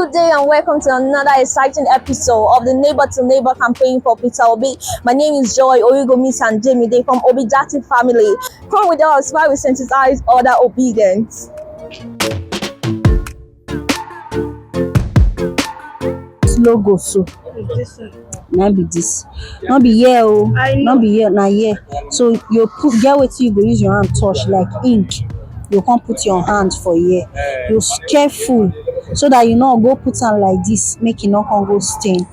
Good day and welcome to another exciting episode of the Neighbor to Neighbor campaign for Peter Obi. My name is Joy Origomis and Jamie Day from Obi Jati family. Come with us while we sensitize other obedience. Logo so not be this, not be here, oh, not be here, na here. So you put get wetin you go use your hand touch like ink. You can't put your hand for here. You careful so that you not go put am like this, make it not can go stain.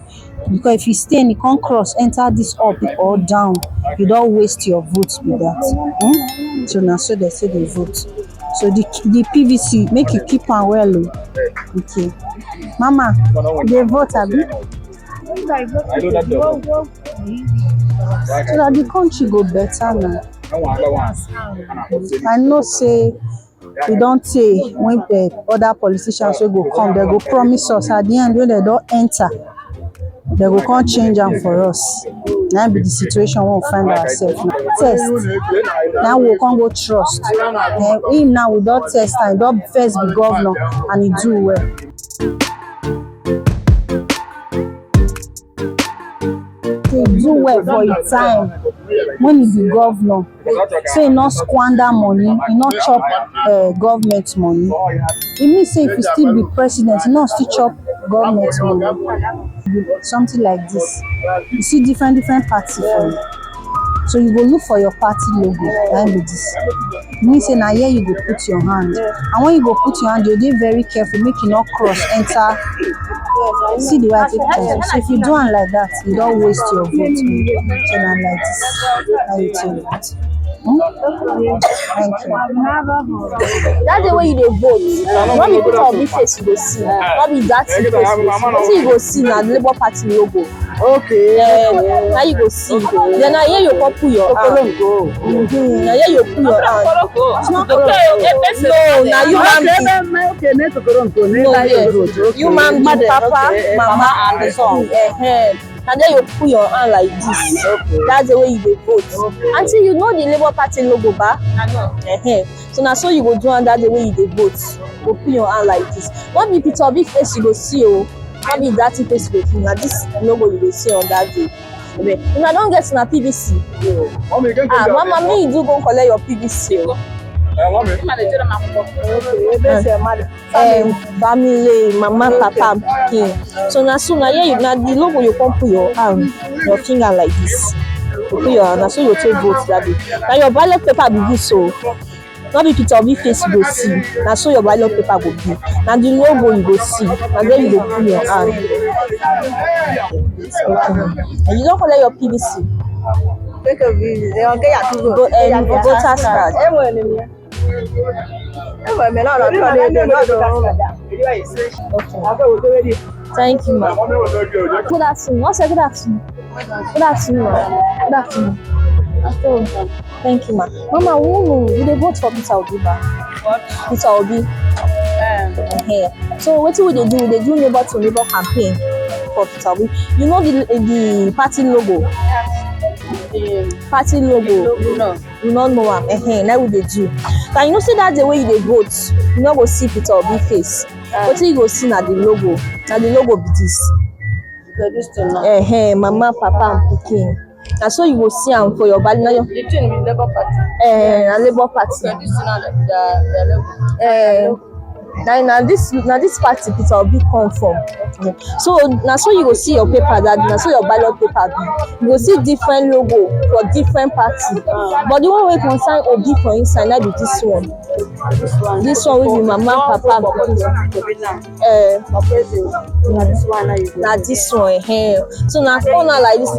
Because if you stain, you can't cross enter this up or down. You don't waste your vote with that. So now so they say they vote. So the PVC make you keep am well. Okay, Mama, they vote abi. So that the country go better now. I know say we don't say when the other politicians will go come, they go promise us at the end when they don't enter, they go come change them for us. Now be the situation we'll find ourselves now. Test. Now we can't go trust. Him now we don't test and don't first be governor and he do well. He do well for his time when he be governor. So he not squander money, he not chop government money. It means say if he still be president, he not still chop government money. Something like this. You see different parties for you. So you go look for your party logo behind this. It means say now here you go put your hand. And when you go put your hand, you be very careful, make you not cross, enter. See the way I take pictures. So if you do it like that, you don't waste your vote. So now like this, how you take it. Thank you. That's the way you dey vote. When you put on big face, you go see. What be that face? What you go see now? The Labour Party logo. Okay. Now you go see. Then now here you go put your hand. Now here you put your hand. It's not correct. No, now you man be. You man be papa, mama, and son. And then you put your hand like this. That's the way you dey vote. Until you know the Labour Party logo ba. So now so you go do and that's the way you dey vote. You put your hand like this. Not be Peter Obi face you go see oh. Not be that face you go see. Now this logo you go see on that day. If I don't get to na PVC. Mama, me you do go collect your PVC. Family, mama, papa, pikin. So now here you now the logo you come put your hand, your finger like this. You put your hand, so you take vote that day. Now your ballot paper be this so. Not be Peter Obi face you go see. Now so your ballot paper go be. Now the logo you go see. And then you go put your hand. And you don't collect your PVC. Voters card. Okay. Thank you, ma. Good afternoon. What's good afternoon? Good afternoon, ma. Good afternoon. Thank you, ma. Mama, we dey vote for Peter Obi ba? What? Peter Obi. So what we dey do? We dey do neighbor to neighbor campaign for Peter Obi. You know the party logo? Party logo. No. You don't know am. Now we dey do. Can you know say that's the way you dey vote? You no go see Peter Obi face. Wetin you go see na the logo. Na the logo be this. Mama, papa, and pikin. Na so you go see am for your body. The thing be Labour Party. Na Labour Party. So this na logo. Now this party Peter Obi come from. So now so you go see your paper that now so your ballot paper be. You go see different logo for different party. But the one wey concern Obi for inside na be this one. This one will be mama, papa, na this one. So now corner like this.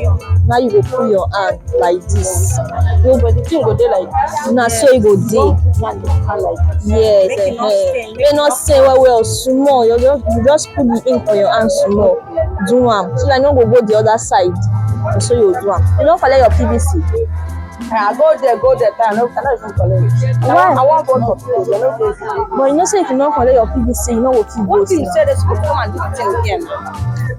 Now you go put your hand like this. The thing go dey like this. Now so you go dey. Yes. You not say well small. You just put the ink on your hand small. Do am. So that you no go the other side. So you do am. You don't collect your PVC. I go there, I no cannot even collect. Why? I want vote for PVC. I no go. But you know, say if you don't collect your PVC, you know what you One go. thing say they supposed to come and do the thing again.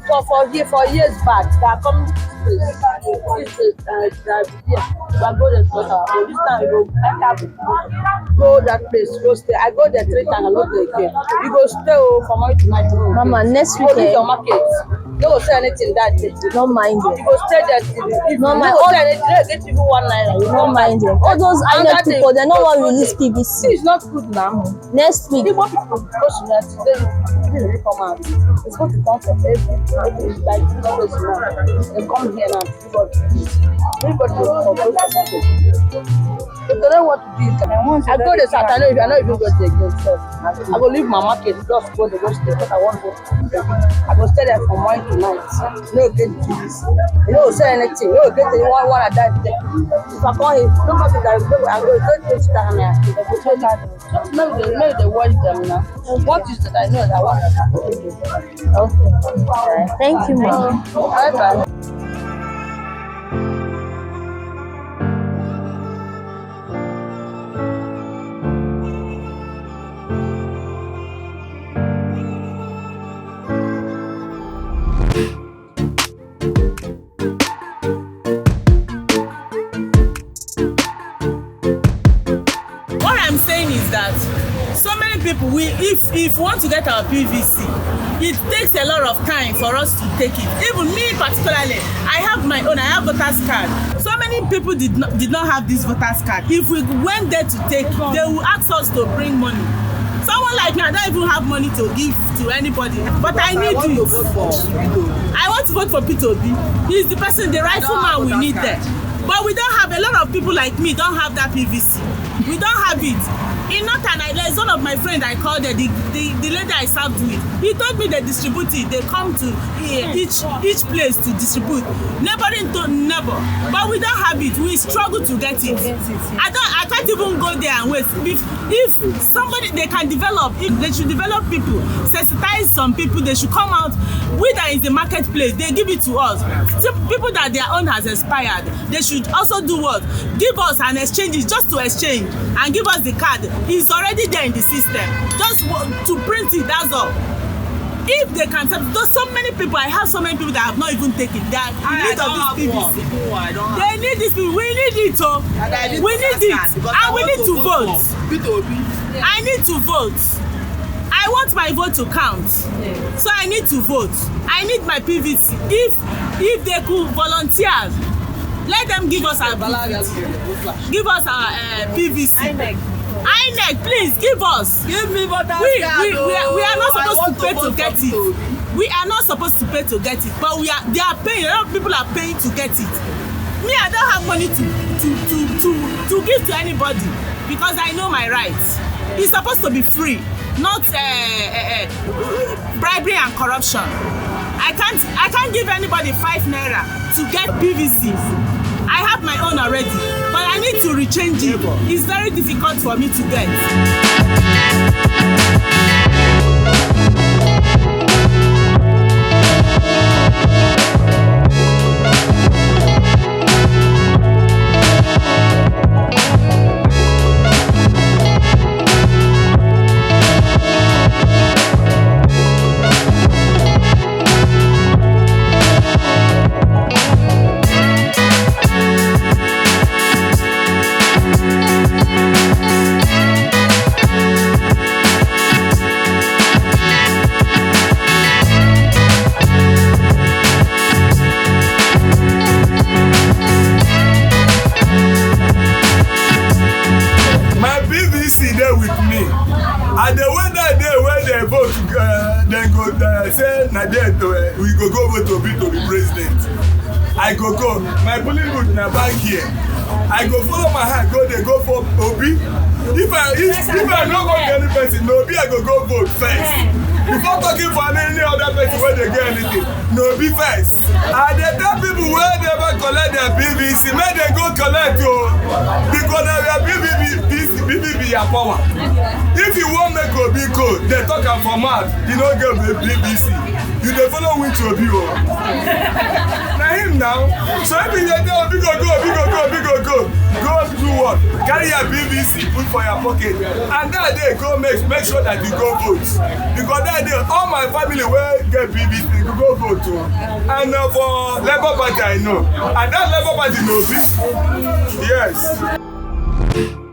So for years back, they are coming to this place. So I go there to so this time we go that place, go stay. I go there 3 times, I go there again. You go stay for morning to night. Mama, next Go to weekend, your market. You go say anything that day. don't mind You it. go stay there till the evening. No, my You go say anything, they get people 1 naira. You Don't mind it. All those INEC people, they don't want to release PVC. It's not good now. Next week, People go to that they really come out. It's supposed to come from every like always now. They come here now. Everybody will come. If they don't want to do it, I go there Saturday. I know if you go there again, so I go leave my market just go there, go stay because I want to go. I go stay there from morning to night. No get this. You don't say anything. You don't get the one at that day. If I come here, don't come to that. I go to stand there. Maybe they watch them now. What is that I know that I want to do? okay. Thank you, mom. Bye bye. What I'm saying is that so many people, if we want to get our PVC, it takes a lot of time for us to take it. Even me particularly, I have my own, I have voter's card. So many people did not have this voter's card. If we went there to take, they will ask us to bring money. Someone like me, I don't even have money to give to anybody, but I need it. I want to vote for P2B. He's the person, the rightful man we need there. But we don't have, a lot of people like me don't have that PVC. We don't have it. In Northern Ireland, one of my friends I called her, the lady I served with, he told me they distribute it. They come to each place to distribute. Neighboring to neighbor. But we don't have it. We struggle to get it. I can't even go there and wait. If somebody, they can develop, if they should develop people, sensitize some people, they should come out. We that is the marketplace, they give it to us. Some people that their own has expired, they should also do what? Give us an exchange, just to exchange, and give us the card. It's already there in the system. Just to print it, that's all. If they can, there's so many people, I have so many people that have not even taken that need of this PVC. They need this, we need it, oh. We need it, and we need to vote. I need to vote. I want my vote to count, so I need to vote. I need my PVC. If they could volunteer, let them give us our PVC. Give us our PVC. INEC, please give us. Give me voter's card. We are not supposed to pay to get it. We are not supposed to pay to get it, but they are paying. A lot of people are paying to get it. Me, I don't have money to give to anybody because I know my rights. It's supposed to be free, not bribery and corruption. I can't give anybody 5 naira to get PVC. I have my own already, but I need to rechange it. It's very difficult for me to get. And the way that day when they vote, then go say na there we go vote to be president. I go. My polling booth na back here. I go follow my hand, go there, go for Obi. If I no go get any person, no Obi I go vote first. Before talking for any other person where they get anything, no Obi first. And they tell people where they never collect their PVC, make they go collect because their PVC your power. If you want make Obi go, they talk am for mouth, you no get PVC. You dey follow which Obi o. Na him him now. So every day tell big go, go do what? Carry your PVC, put for your pocket, and that day go make sure that you go vote. Because that day all my family will get PVC to go vote too. And for Labour Party I know, and that Labour Party knows this. Yes.